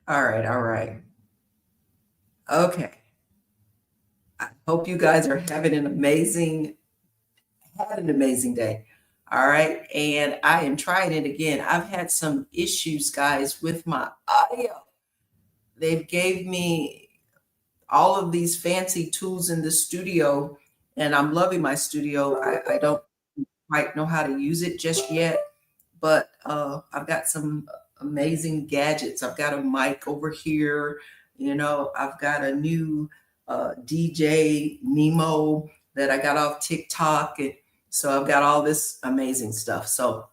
All right, all right. Okay. I hope you guys are having an amazing day. All right. And I am trying it again. I've had some issues, guys, with my audio. They've gave me all of these fancy tools in the studio, and I'm loving my studio. I don't quite know how to use it just yet, but I've got some amazing gadgets. I've got a mic over here. I've got a new DJ Nemo that I got off TikTok. And so I've got all this amazing stuff. So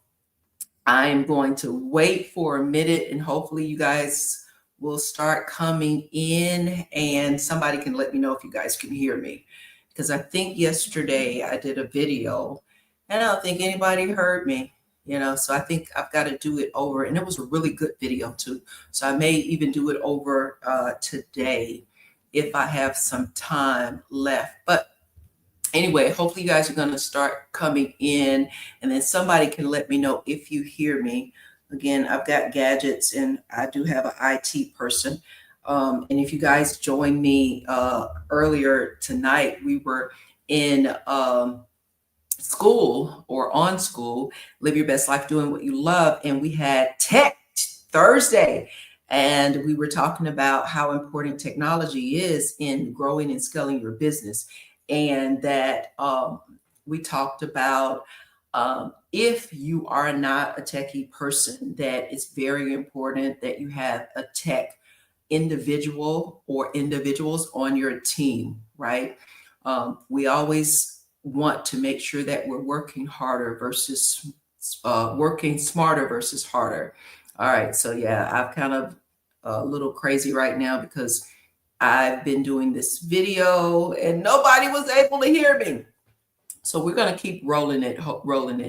I'm going to wait for a minute and hopefully you guys will start coming in and somebody can let me know if you guys can hear me. Because I think yesterday I did a video and I don't think anybody heard me, so I think I've got to do it over. And it was a really good video too. So I may even do it over today if I have some time left. But anyway, hopefully you guys are going to start coming in and then somebody can let me know if you hear me. Again, I've got gadgets and I do have an IT person. And if you guys joined me earlier tonight, we were in school or on school, Live Your Best Life Doing What You Love. And we had Tech Thursday. And we were talking about how important technology is in growing and scaling your business. And that we talked about if you are not a techie person, that it's very important that you have a tech individual or individuals on your team, right? We always want to make sure that we're working harder versus working smarter versus harder. All right, so yeah, I've kind of a little crazy right now because I've been doing this video and nobody was able to hear me. So we're going to keep rolling it.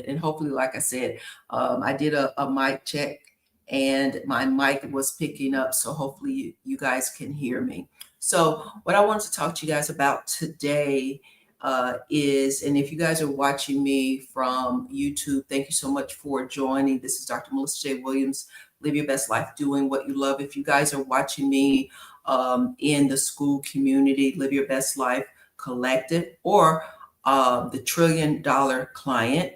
And hopefully, like I said, I did a mic check and my mic was picking up. So hopefully you guys can hear me. So what I wanted to talk to you guys about today is, and if you guys are watching me from YouTube, thank you so much for joining. This is Dr. Melissa J. Williams, Live Your Best Life Doing What You Love. If you guys are watching me in the school community, Live Your Best Life Collective, or the $1 trillion client.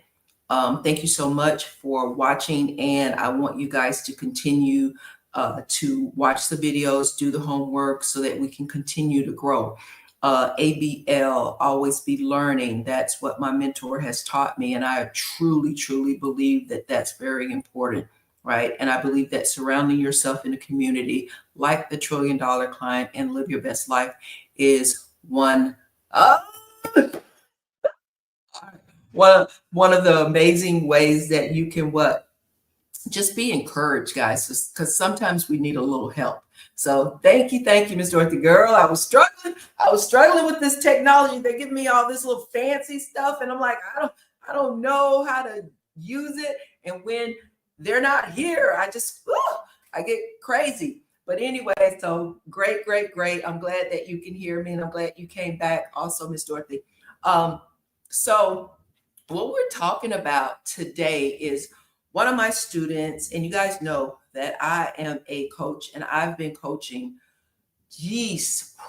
Thank you so much for watching. And I want you guys to continue to watch the videos, do the homework so that we can continue to grow. ABL, always be learning. That's what my mentor has taught me. And I truly, truly believe that that's very important, right? And I believe that surrounding yourself in a community like the $1 trillion client and Live Your Best Life is one one of the amazing ways that you can just be encouraged, guys, because sometimes we need a little help. So thank you, Miss Dorothy. Girl, I was struggling with this technology. They give me all this little fancy stuff, and I'm like, I don't know how to use it. And when they're not here, I get crazy. But anyway, so great. I'm glad that you can hear me, and I'm glad you came back also, Miss Dorothy. So what we're talking about today is one of my students, and you guys know that I am a coach and I've been coaching,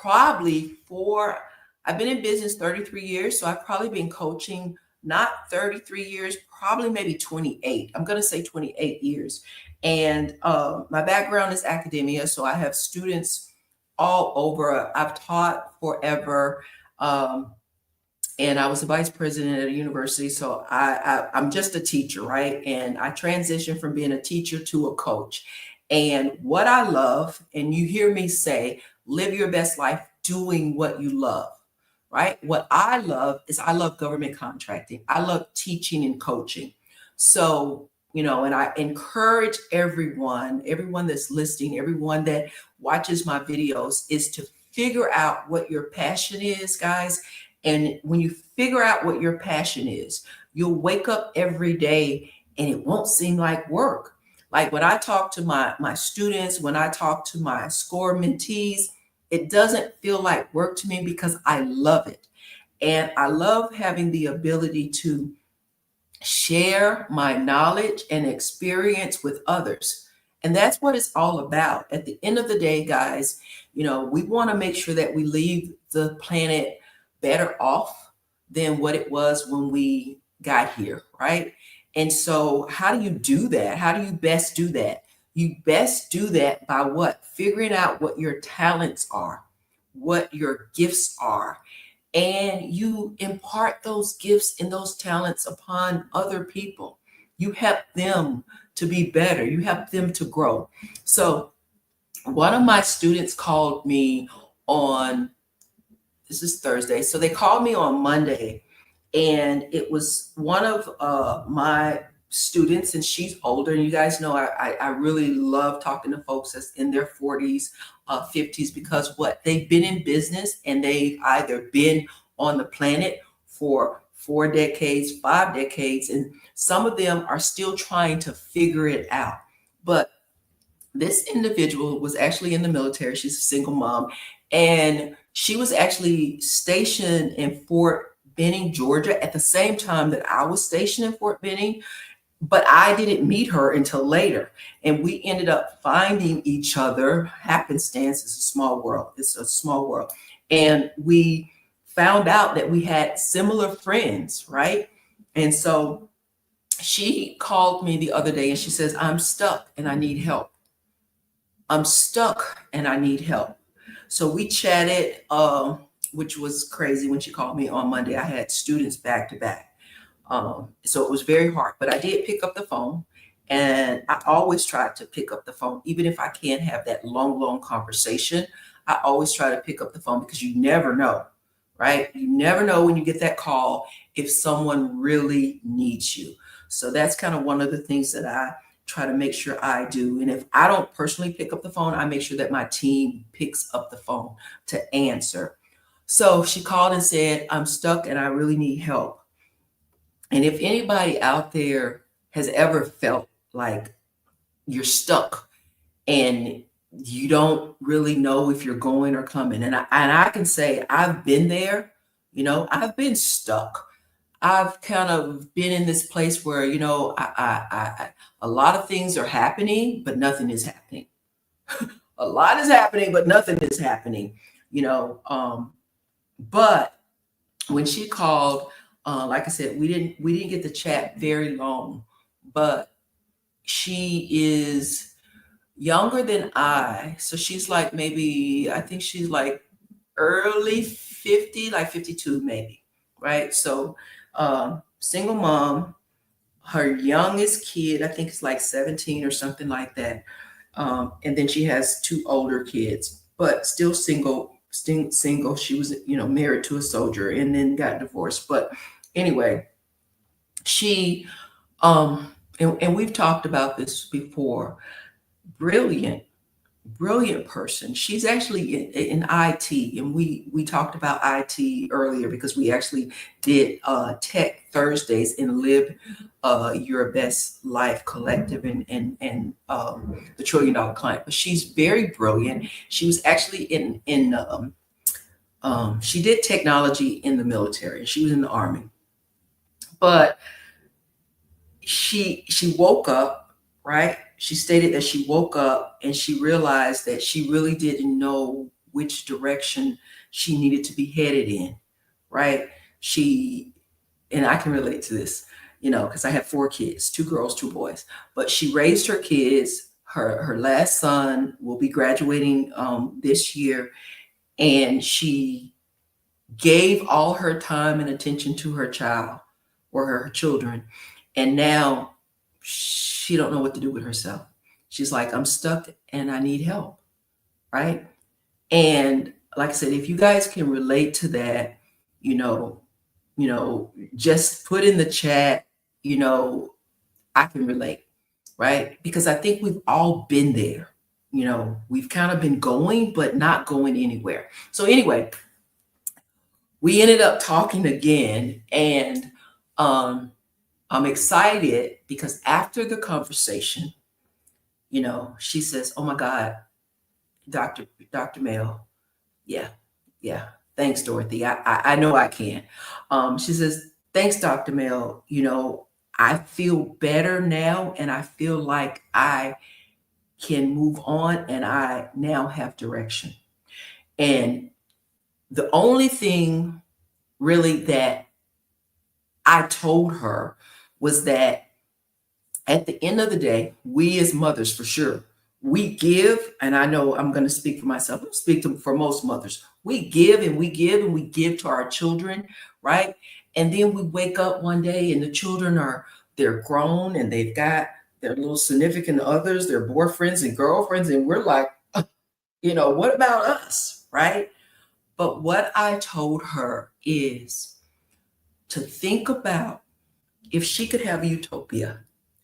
I've been in business 33 years. So I've probably been coaching not 33 years, probably maybe 28. I'm going to say 28 years. And my background is academia. So I have students all over. I've taught forever. And I was a vice president at a university. So I'm just a teacher, right? And I transitioned from being a teacher to a coach. And what I love, and you hear me say, live your best life doing what you love, right? What I love is I love government contracting. I love teaching and coaching. So, and I encourage everyone that's listening, everyone that watches my videos is to figure out what your passion is, guys. And when you figure out what your passion is, you'll wake up every day and it won't seem like work. Like when I talk to my students, when I talk to my SCORE mentees, it doesn't feel like work to me because I love it. And I love having the ability to share my knowledge and experience with others. And that's what it's all about. At the end of the day, guys, we want to make sure that we leave the planet better off than what it was when we got here, right? And so, how do you do that? How do you best do that? You best do that by what? Figuring out what your talents are, what your gifts are, and you impart those gifts and those talents upon other people. You help them to be better, you help them to grow. So, one of my students called me on this is Thursday. So, they called me on Monday, and it was one of my students, and she's older. And you guys know I really love talking to folks that's in their 40s, 50s, because what they've been in business and they've either been on the planet for 4 decades, 5 decades, and some of them are still trying to figure it out. But this individual was actually in the military. She's a single mom, and she was actually stationed in Fort Benning, Georgia, at the same time that I was stationed in Fort Benning. But I didn't meet her until later. And we ended up finding each other. Happenstance is a small world. It's a small world. And we found out that we had similar friends, right? And so she called me the other day and she says, I'm stuck and I need help. I'm stuck and I need help. So we chatted, which was crazy when she called me on Monday. I had students back to back. So it was very hard, but I did pick up the phone, and I always try to pick up the phone, even if I can't have that long, long conversation. I always try to pick up the phone because you never know, right? You never know when you get that call if someone really needs you. So that's kind of one of the things that I try to make sure I do. And if I don't personally pick up the phone, I make sure that my team picks up the phone to answer. So she called and said, I'm stuck and I really need help. And if anybody out there has ever felt like you're stuck and you don't really know if you're going or coming, and I can say I've been there, I've been stuck. I've kind of been in this place where, a lot of things are happening, but nothing is happening. A lot is happening, but nothing is happening, you know. But when she called, like I said, we didn't get to chat very long, but she is younger than I. So she's like maybe I think she's like early 50, like 52 maybe, right? So single mom, her youngest kid, I think is like 17 or something like that. And then she has two older kids, but still single. She was, married to a soldier and then got divorced. But anyway, she, and we've talked about this before, brilliant, brilliant person. She's actually in IT, and we talked about IT earlier because we actually did Tech Thursdays and Live Your Best Life Collective and the $1 Trillion Client. But she's very brilliant. She was actually she did technology in the military. She was in the army, but she woke up, right? She stated that she woke up and she realized that she really didn't know which direction she needed to be headed in, right? She and I can relate to this, because I have 4 kids, 2 girls, 2 boys. But she raised her kids. Her last son will be graduating this year, and she gave all her time and attention to her child or her children, and now she don't know what to do with herself. She's like, I'm stuck and I need help, right? And like I said, if you guys can relate to that, you know just put in the chat, you know I can relate, right? Because I think we've all been there. We've kind of been going but not going anywhere. So anyway, we ended up talking again, and I'm excited because after the conversation, she says, "Oh my God, Dr. Mail, yeah, yeah, thanks, Dorothy. I know I can." She says, "Thanks, Dr. Mail. I feel better now, and I feel like I can move on, and I now have direction. And the only thing really that I told her was that at the end of the day, we as mothers, for sure, we give, and I know I'm going to speak for myself, I'm speak for most mothers. We give and we give and we give to our children, right? And then we wake up one day and the children they're grown and they've got their little significant others, their boyfriends and girlfriends, and we're like, what about us, right? But what I told her is to think about if she could have a utopia.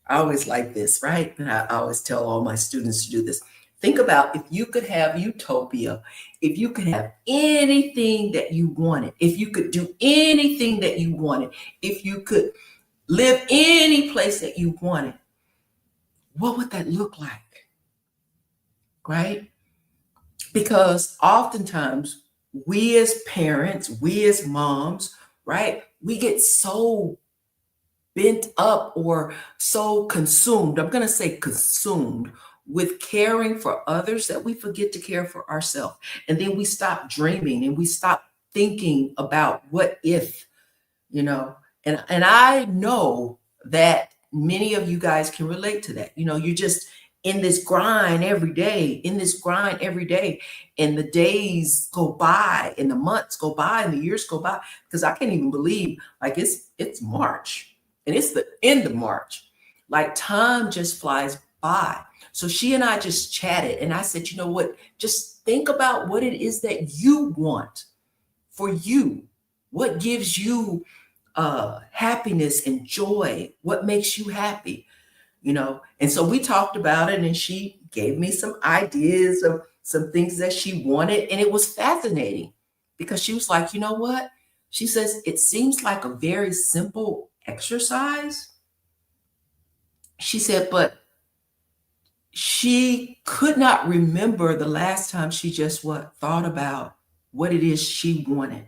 I always like this, right? And I always tell all my students to do this. Think about if you could have utopia, if you could have anything that you wanted, if you could do anything that you wanted, if you could live any place that you wanted, what would that look like? Right? Because oftentimes we as parents, we as moms, right, we get so bent up or so consumed, I'm going to say consumed with caring for others that we forget to care for ourselves. And then we stop dreaming and we stop thinking about what if, and I know that many of you guys can relate to that. You're just in this grind every day, and the days go by and the months go by and the years go by, because I can't even believe like it's March. And it's the end of March. Like time just flies by. So she and I just chatted and I said, you know what? Just think about what it is that you want for you. What gives you happiness and joy? What makes you happy? And so we talked about it and she gave me some ideas of some things that she wanted. And it was fascinating because she was like, you know what? She says, it seems like a very simple exercise. She said, but she could not remember the last time she just thought about what it is she wanted,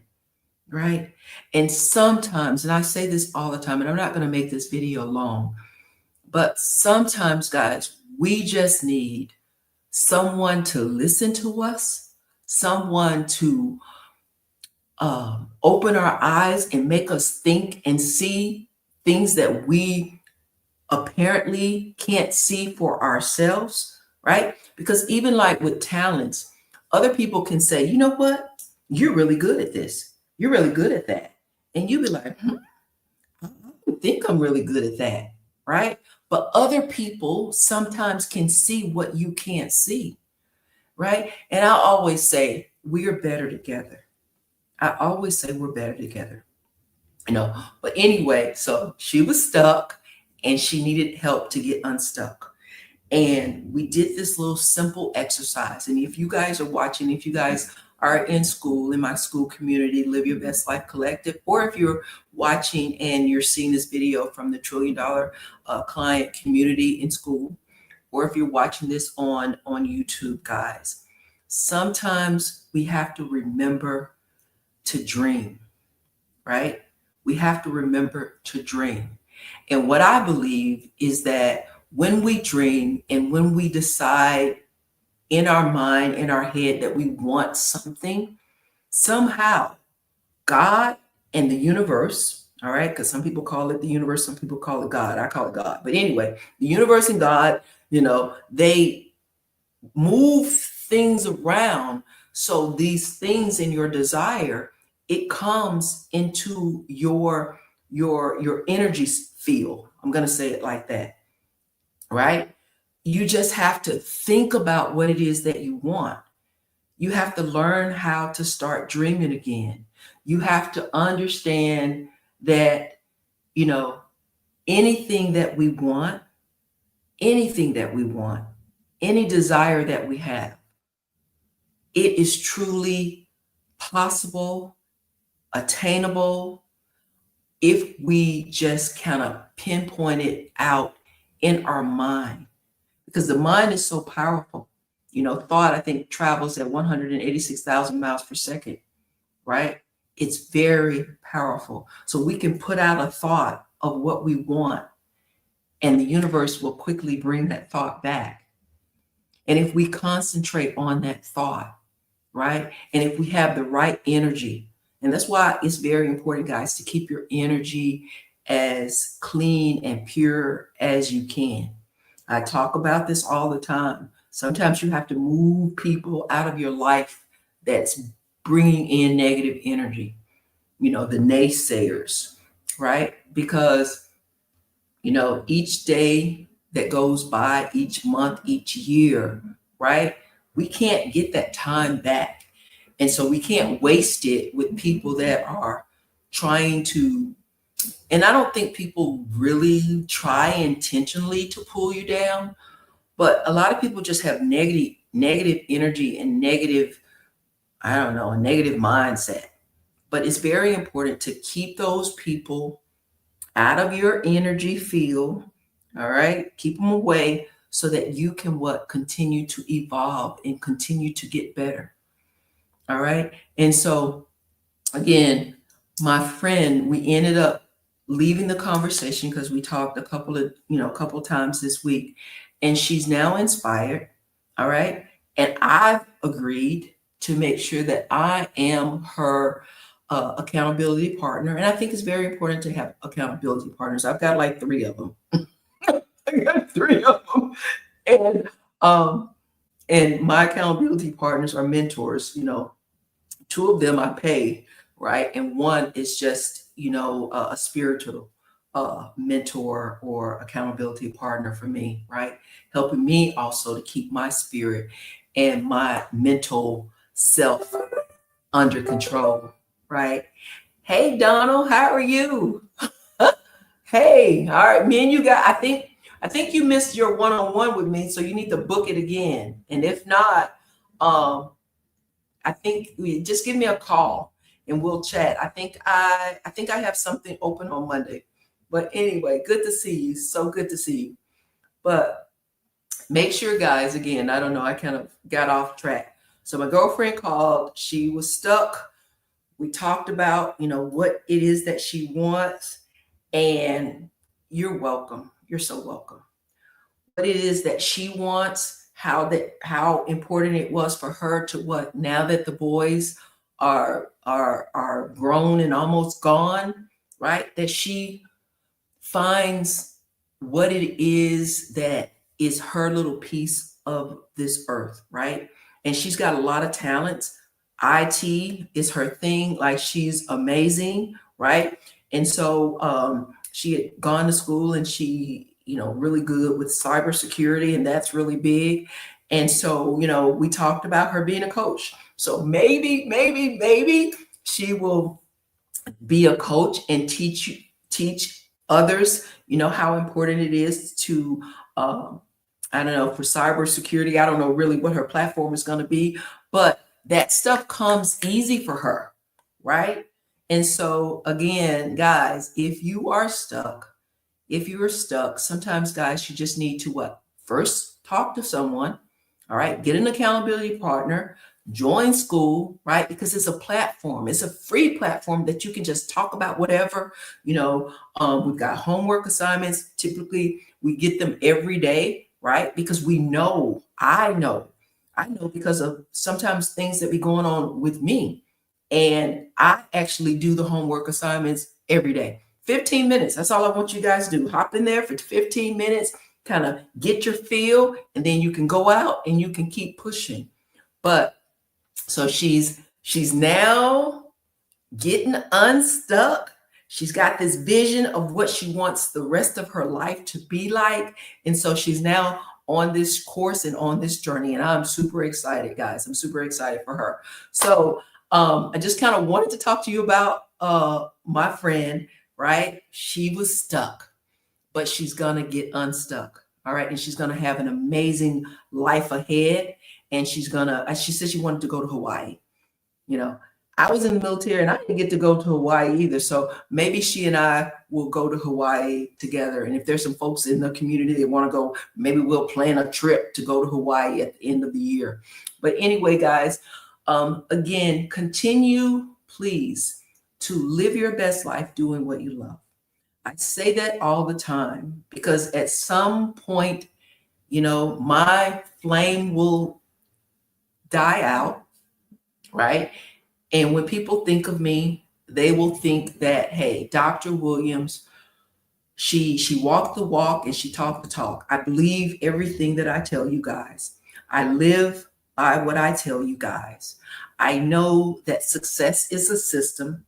right? And sometimes, and I say this all the time, and I'm not going to make this video long, but sometimes, guys, we just need someone to listen to us, someone to open our eyes and make us think and see things that we apparently can't see for ourselves, right? Because even like with talents, other people can say, you know what? You're really good at this. You're really good at that. And you be like, I don't think I'm really good at that, right? But other people sometimes can see what you can't see, right? And I always say, we are better together. I always say we're better together, But anyway, so she was stuck and she needed help to get unstuck. And we did this little simple exercise. And if you guys are watching, if you guys are in school, in my school community, Live Your Best Life Collective, or if you're watching and you're seeing this video from the $1 Trillion Client community in school, or if you're watching this on YouTube, guys, sometimes we have to remember to dream, right? We have to remember to dream. And what I believe is that when we dream and when we decide in our mind, in our head that we want something, somehow God and the universe, all right, because some people call it the universe, some people call it God, I call it God. But anyway, the universe and God, they move things around. So these things in your desire, it comes into your energy field. I'm going to say it like that, right? You just have to think about what it is that you want. You have to learn how to start dreaming again. You have to understand that, anything that we want, any desire that we have, it is truly possible, attainable, if we just kind of pinpoint it out in our mind. Because the mind is so powerful. Thought, I think, travels at 186,000 miles per second, right? It's very powerful. So we can put out a thought of what we want, and the universe will quickly bring that thought back. And if we concentrate on that thought, right? And if we have the right energy, and that's why it's very important, guys, to keep your energy as clean and pure as you can. I talk about this all the time. Sometimes you have to move people out of your life that's bringing in negative energy, the naysayers, right? Because, each day that goes by, each month, each year, right? We can't get that time back. And so we can't waste it with people that are trying to, and I don't think people really try intentionally to pull you down, but a lot of people just have negative energy and negative, I don't know, a negative mindset. But it's very important to keep those people out of your energy field. All right. Keep them away so that you can continue to evolve and continue to get better. All right. And so again, my friend, we ended up leaving the conversation because we talked a couple of times this week, and she's now inspired. All right. And I've agreed to make sure that I am her accountability partner. And I think it's very important to have accountability partners. I've got like 3 of them. I got 3 of them. And and my accountability partners are mentors. 2 of them I pay, right? And one is just, a spiritual mentor or accountability partner for me, right? Helping me also to keep my spirit and my mental self under control, right? Hey, Donald, how are you? Hey, all right, me and you got, I think you missed your one-on-one with me, so you need to book it again. And if not, I think just give me a call and we'll chat. I think I have something open on Monday. But anyway, good to see you. So good to see you. But make sure, guys, again, I don't know, I kind of got off track. So my girlfriend called, she was stuck. We talked about, what it is that she wants. And you're welcome. You're so welcome. What it is that she wants, how important it was for her to what, now that the boys are grown and almost gone, right? That she finds what it is that is her little piece of this earth, right? And she's got a lot of talents. IT is her thing, like she's amazing, right? And so she had gone to school and she, really good with cybersecurity, and that's really big. And so, we talked about her being a coach. So maybe she will be a coach and teach others, how important it is to I don't know, for cybersecurity. I don't know really what her platform is going to be, but that stuff comes easy for her, right? And so again, guys, if you are stuck, sometimes, guys, you just need to what? First, talk to someone. All right, get an accountability partner, join school, right? Because it's a platform, it's a free platform that you can just talk about whatever. We've got homework assignments. Typically, we get them every day, right? Because I know because of sometimes things that be going on with me. And I actually do the homework assignments every day. 15 minutes. That's all I want you guys to do. Hop in there for 15 minutes, kind of get your feel, and then you can go out and you can keep pushing. But so she's now getting unstuck. She's got this vision of what she wants the rest of her life to be like. And so she's now on this course and on this journey. And I'm super excited, guys. I'm super excited for her. So I just kind of wanted to talk to you about my friend, right? She was stuck, but she's going to get unstuck. All right. And she's going to have an amazing life ahead. And she said she wanted to go to Hawaii. I was in the military and I didn't get to go to Hawaii either. So maybe she and I will go to Hawaii together. And if there's some folks in the community that want to go, maybe we'll plan a trip to go to Hawaii at the end of the year. But anyway, guys, again, continue, please, to live your best life doing what you love. I say that all the time because at some point My flame will die out, right? And when people think of me, they will think that, hey, Dr. Williams, she walked the walk and she talked the talk. I believe everything that I tell you guys. I live by what I tell you guys. I know that success is a system,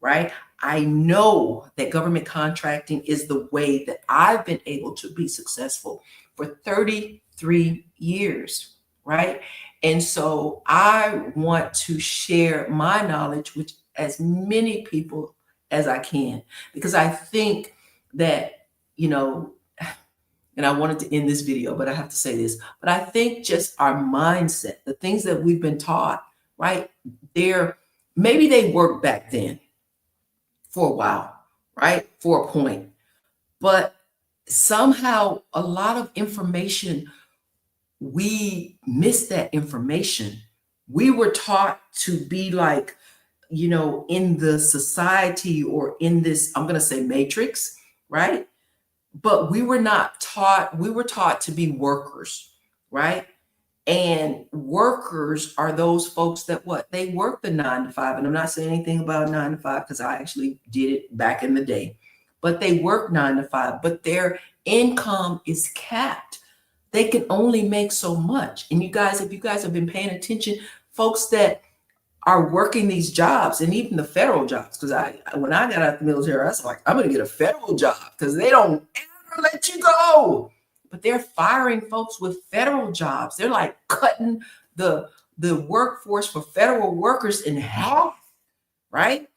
right? I know that government contracting is the way that I've been able to be successful for 33 years, right? And so I want to share my knowledge with as many people as I can, because I think that, and I wanted to end this video, but I have to say this, but I think just our mindset, the things that we've been taught, right? Maybe they worked back then for a while, right? For a point. But somehow a lot of information, we missed that information. We were taught to be like, in the society or in this, I'm going to say matrix, right? But we were not taught, we were taught to be workers, right? And workers are those folks that they work the 9 to 5. And I'm not saying anything about 9 to 5 because I actually did it back in the day. But they work 9 to 5, but their income is capped. They can only make so much. And you guys, if you guys have been paying attention, folks that are working these jobs, and even the federal jobs, because when I got out of the military, I was like, I'm going to get a federal job because they don't ever let you go. But they're firing folks with federal jobs. They're like cutting the workforce for federal workers in half, right?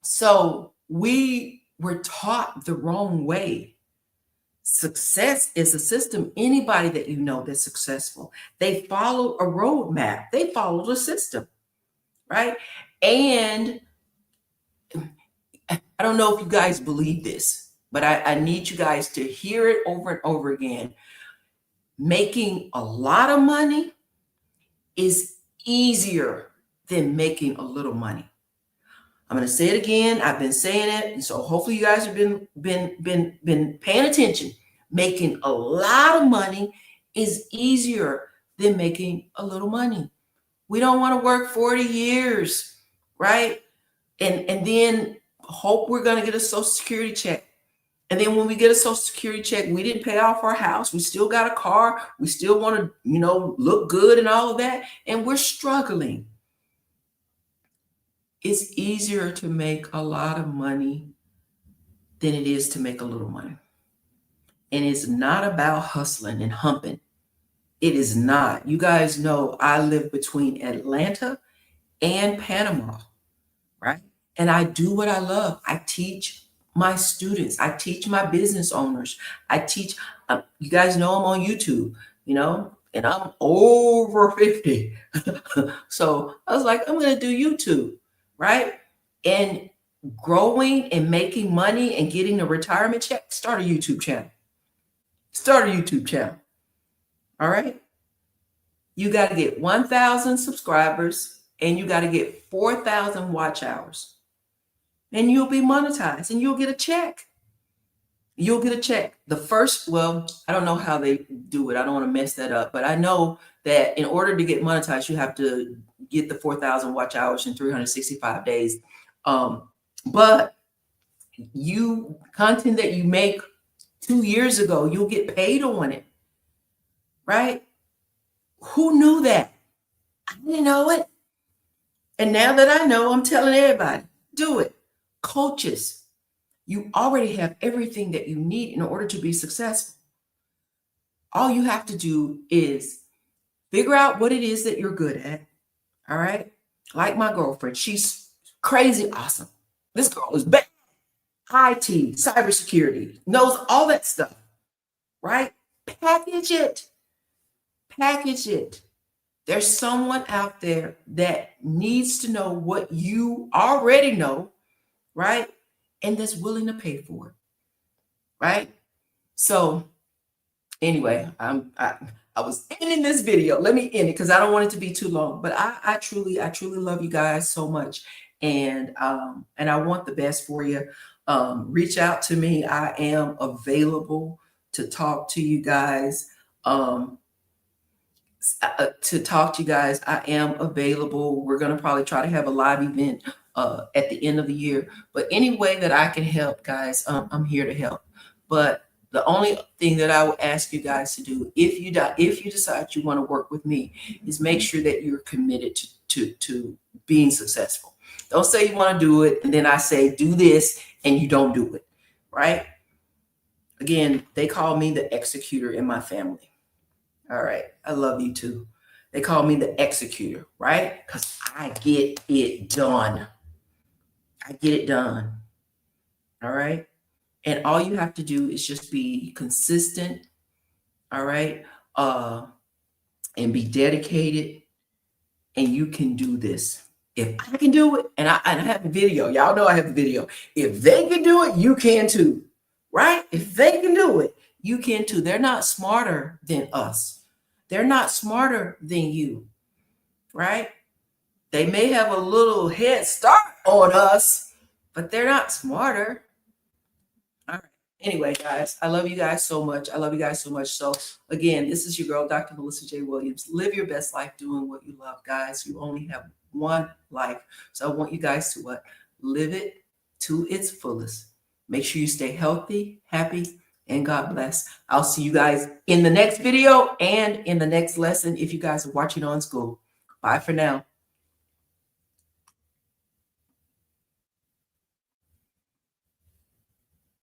So we were taught the wrong way. Success is a system. Anybody that you know that's successful, they follow a roadmap. They follow the system, right? And I don't know if you guys believe this, but I need you guys to hear it over and over again. Making a lot of money is easier than making a little money. I'm going to say it again. I've been saying it, and so hopefully you guys have been paying attention. Making a lot of money is easier than making a little money. We don't want to work 40 years, right? And then hope we're going to get a Social Security check. And then when we get a Social Security check, we didn't pay off our house. We still got a car. We still want to, look good and all of that. And we're struggling. It's easier to make a lot of money than it is to make a little money. And it's not about hustling and humping. It is not. You guys know I live between Atlanta and Panama, right? And I do what I love. I teach my students. I teach my business owners. I teach, you guys know I'm on YouTube, and I'm over 50. So I was like, I'm going to do YouTube, right? And growing and making money and getting a retirement check, start a YouTube channel. Start a YouTube channel. All right. You got to get 1,000 subscribers and you got to get 4,000 watch hours. And you'll be monetized and you'll get a check. You'll get a check. I don't know how they do it. I don't want to mess that up. But I know that in order to get monetized, you have to get the 4,000 watch hours in 365 days. But content that you make 2 years ago, you'll get paid on it. Right? Who knew that? I didn't know it. And now that I know, I'm telling everybody, do it. Coaches, you already have everything that you need in order to be successful. All you have to do is figure out what it is that you're good at. All right. Like my girlfriend, she's crazy awesome. This girl is bad. IT, cybersecurity, knows all that stuff. Right? Package it. Package it. There's someone out there that needs to know what you already know, right? And that's willing to pay for it, right? So anyway, I was ending this video. Let me end it because I don't want it to be too long. But I truly love you guys so much, and I want the best for you. Reach out to me. I am available to talk to you guys. um, to talk to you guys. I am available. We're going to probably try to have a live event at the end of the year. But any way that I can help, guys, I'm here to help. But the only thing that I would ask you guys to do, if you decide you want to work with me, is make sure that you're committed to being successful. Don't say you want to do it and then I say do this and you don't do it, right? Again, they call me the executor in my family. All right. I love you too. They call me the executor, right? Because I get it done. I get it done. All right. And all you have to do is just be consistent. All right. And be dedicated. And you can do this. If I can do it, and I have a video, y'all know I have a video. If they can do it, you can too. Right? If they can do it, you can too. They're not smarter than us. They're not smarter than you, right? They may have a little head start on us, but they're not smarter. All right. Anyway, guys, I love you guys so much. I love you guys so much. So again, this is your girl, Dr. Melissa J. Williams. Live your best life doing what you love, guys. You only have one life. So I want you guys to what? Live it to its fullest. Make sure you stay healthy, happy, and God bless. I'll see you guys in the next video and in the next lesson if you guys are watching on school. Bye for now.